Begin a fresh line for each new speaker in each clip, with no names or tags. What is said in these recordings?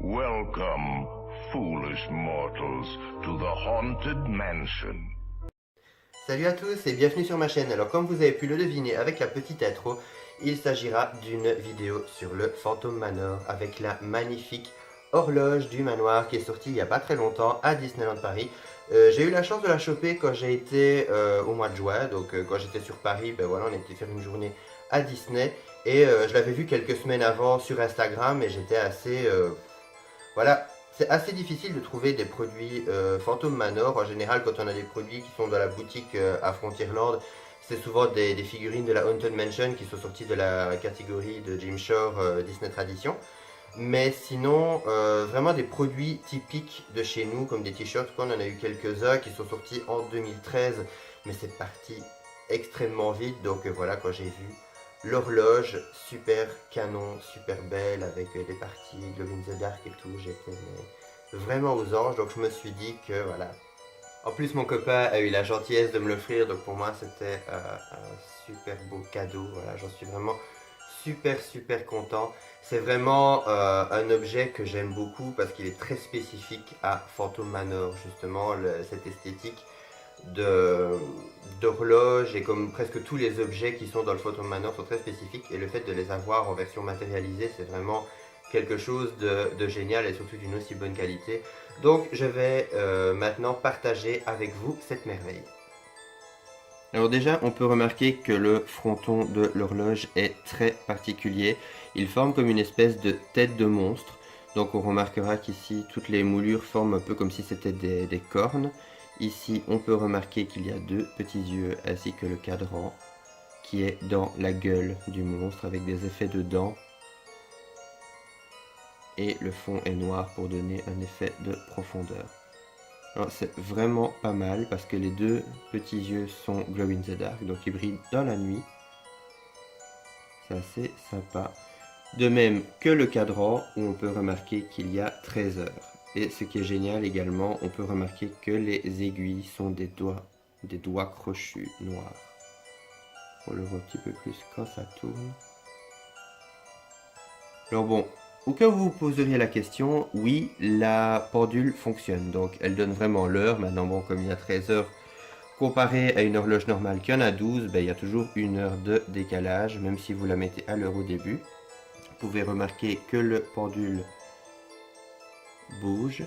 Welcome, foolish mortals, to the Haunted Mansion.
Salut à tous et bienvenue sur ma chaîne. Alors comme vous avez pu le deviner avec la petite intro, il s'agira d'une vidéo sur le Phantom Manor avec la magnifique horloge du manoir qui est sortie il n'y a pas très longtemps à Disneyland Paris. J'ai eu la chance de la choper quand j'ai été au mois de juin, donc quand j'étais sur Paris, ben voilà, on était faire une journée à Disney et je l'avais vue quelques semaines avant sur Instagram et j'étais assez... voilà, c'est assez difficile de trouver des produits Phantom Manor. En général, quand on a des produits qui sont dans la boutique à Frontierland, c'est souvent des figurines de la Haunted Mansion qui sont sorties de la catégorie de Jim Shore Disney Tradition. Mais sinon, vraiment des produits typiques de chez nous, comme des t-shirts, on en a eu quelques-uns qui sont sortis en 2013, mais c'est parti extrêmement vite. Donc voilà, quand j'ai vu l'horloge, super canon, super belle, avec des parties Glow in the Dark et tout, j'étais vraiment aux anges, donc je me suis dit que voilà. En plus mon copain a eu la gentillesse de me l'offrir, donc pour moi c'était un super beau cadeau, voilà, j'en suis vraiment super content. C'est vraiment un objet que j'aime beaucoup parce qu'il est très spécifique à Phantom Manor, justement, cette esthétique d'horloge et comme presque tous les objets qui sont dans le Phantom Manor sont très spécifiques et le fait de les avoir en version matérialisée c'est vraiment quelque chose de génial et surtout d'une aussi bonne qualité. Donc je vais maintenant partager avec vous cette merveille. Alors déjà, on peut remarquer que le fronton de l'horloge est très particulier. Il forme comme une espèce de tête de monstre. Donc on remarquera qu'ici, toutes les moulures forment un peu comme si c'était des cornes. Ici, on peut remarquer qu'il y a deux petits yeux ainsi que le cadran qui est dans la gueule du monstre avec des effets de dents. Et le fond est noir pour donner un effet de profondeur. Alors c'est vraiment pas mal parce que les deux petits yeux sont glow in the dark, donc ils brillent dans la nuit. C'est assez sympa. De même que le cadran où on peut remarquer qu'il y a 13 heures. Et ce qui est génial également, on peut remarquer que les aiguilles sont des doigts crochus noirs. On le voit un petit peu plus quand ça tourne. Alors bon, au cas où vous vous poseriez la question, oui, la pendule fonctionne. Donc elle donne vraiment l'heure. Maintenant, bon, comme il y a 13 heures, comparé à une horloge normale qui en a 12, ben, il y a toujours une heure de décalage, même si vous la mettez à l'heure au début. Vous pouvez remarquer que le pendule bouge.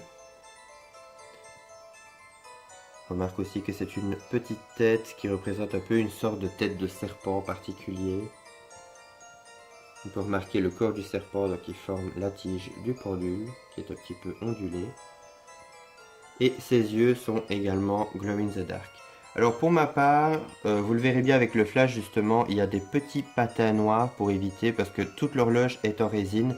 Remarque aussi que c'est une petite tête qui représente un peu une sorte de tête de serpent particulier. On peut remarquer le corps du serpent qui forme la tige du pendule, qui est un petit peu ondulé. Et ses yeux sont également glow in the dark. Alors pour ma part, vous le verrez bien avec le flash justement, il y a des petits patins noirs pour éviter parce que toute l'horloge est en résine.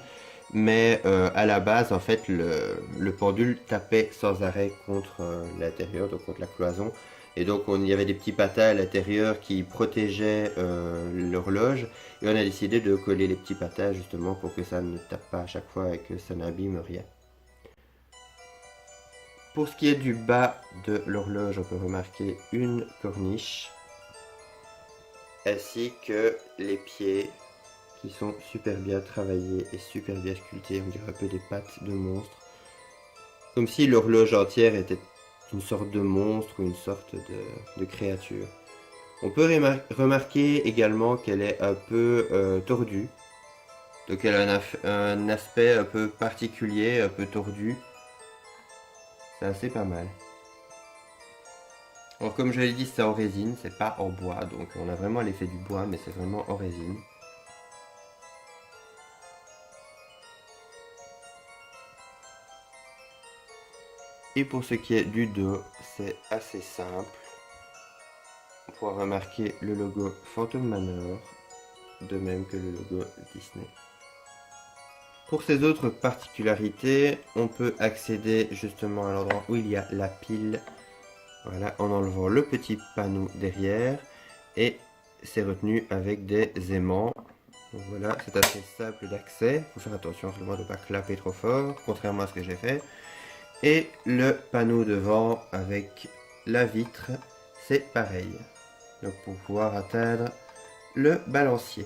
Mais à la base, en fait, le pendule tapait sans arrêt contre l'intérieur, donc contre la cloison. Et donc il y avait des petits patins à l'intérieur qui protégeaient l'horloge. Et on a décidé de coller les petits patins justement pour que ça ne tape pas à chaque fois et que ça n'abîme rien. Pour ce qui est du bas de l'horloge, on peut remarquer une corniche, ainsi que les pieds qui sont super bien travaillés et super bien sculptés, on dirait un peu des pattes de monstre. Comme si l'horloge entière était une sorte de monstre ou une sorte de créature. On peut remarquer également qu'elle est un peu tordue. Donc elle a un aspect un peu particulier, un peu tordu. C'est assez pas mal. Alors comme je l'ai dit, c'est en résine, c'est pas en bois, donc on a vraiment l'effet du bois, mais c'est vraiment en résine. Et pour ce qui est du dos, c'est assez simple. On pourra remarquer le logo Phantom Manor, de même que le logo Disney. Pour ces autres particularités, on peut accéder justement à l'endroit où il y a la pile, voilà, en enlevant le petit panneau derrière, et c'est retenu avec des aimants. Donc voilà, c'est assez simple d'accès. Il faut faire attention seulement de ne pas clapper trop fort, contrairement à ce que j'ai fait. Et le panneau devant avec la vitre, c'est pareil. Donc pour pouvoir atteindre le balancier.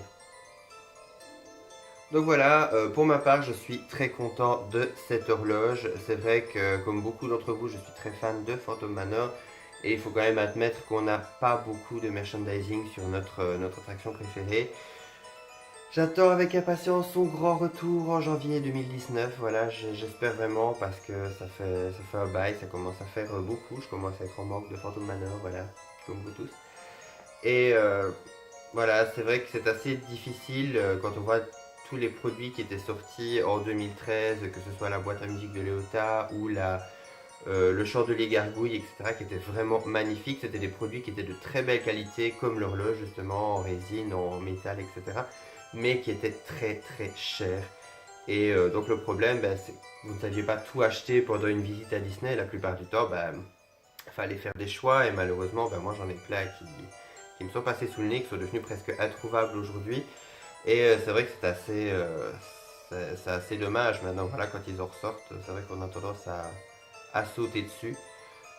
Donc voilà, pour ma part, je suis très content de cette horloge. C'est vrai que, comme beaucoup d'entre vous, je suis très fan de Phantom Manor. Et il faut quand même admettre qu'on n'a pas beaucoup de merchandising sur notre attraction préférée. J'attends avec impatience son grand retour en janvier 2019. Voilà, j'espère vraiment parce que ça fait un bail, ça commence à faire beaucoup. Je commence à être en manque de Phantom Manor, voilà, comme vous tous. Et voilà, c'est vrai que c'est assez difficile quand on voit tous les produits qui étaient sortis en 2013, que ce soit la boîte à musique de Léota ou le chandelier gargouille, etc., qui était vraiment magnifique. C'était des produits qui étaient de très belle qualité, comme l'horloge justement, en résine, en métal, etc., mais qui étaient très très chers. Et donc le problème, c'est que vous ne saviez pas tout acheter pendant une visite à Disney. La plupart du temps, fallait faire des choix, et malheureusement, moi j'en ai plein qui me sont passés sous le nez, qui sont devenus presque introuvables aujourd'hui. Et c'est vrai que c'est assez dommage maintenant, voilà, quand ils en ressortent, c'est vrai qu'on a tendance à sauter dessus.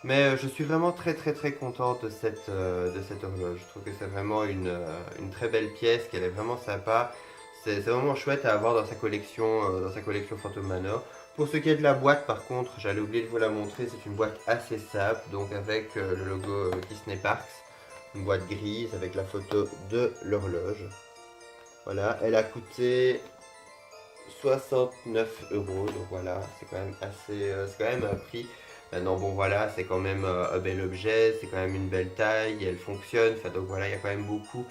Mais je suis vraiment très très très content de cette horloge. Je trouve que c'est vraiment une très belle pièce, qu'elle est vraiment sympa. C'est vraiment chouette à avoir dans sa collection Phantom Manor. Pour ce qui est de la boîte, par contre, j'allais oublier de vous la montrer. C'est une boîte assez simple, donc avec le logo Disney Parks. Une boîte grise avec la photo de l'horloge. Voilà, elle a coûté 69 euros, donc voilà, c'est quand même c'est quand même un prix. Maintenant, bon voilà, c'est quand même un bel objet, c'est quand même une belle taille, elle fonctionne, enfin, donc voilà, il y a quand même beaucoup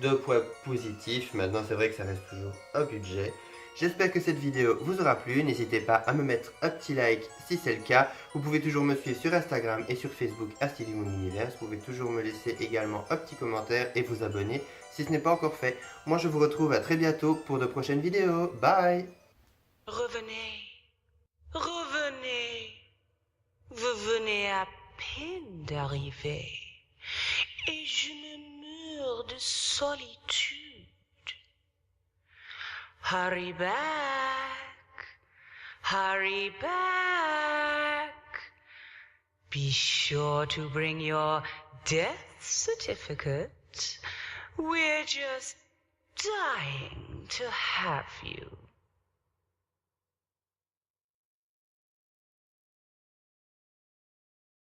de points positifs. Maintenant, c'est vrai que ça reste toujours un budget. J'espère que cette vidéo vous aura plu, n'hésitez pas à me mettre un petit like si c'est le cas. Vous pouvez toujours me suivre sur Instagram et sur Facebook à Steely Moon Universe. Vous pouvez toujours me laisser également un petit commentaire et vous abonner si ce n'est pas encore fait. Moi je vous retrouve à très bientôt pour de prochaines vidéos. Bye!
Revenez, revenez, vous venez à peine d'arriver, et je me meurs de solitude. Hurry back, hurry back. Be sure to bring your death certificate. We're just dying to have you.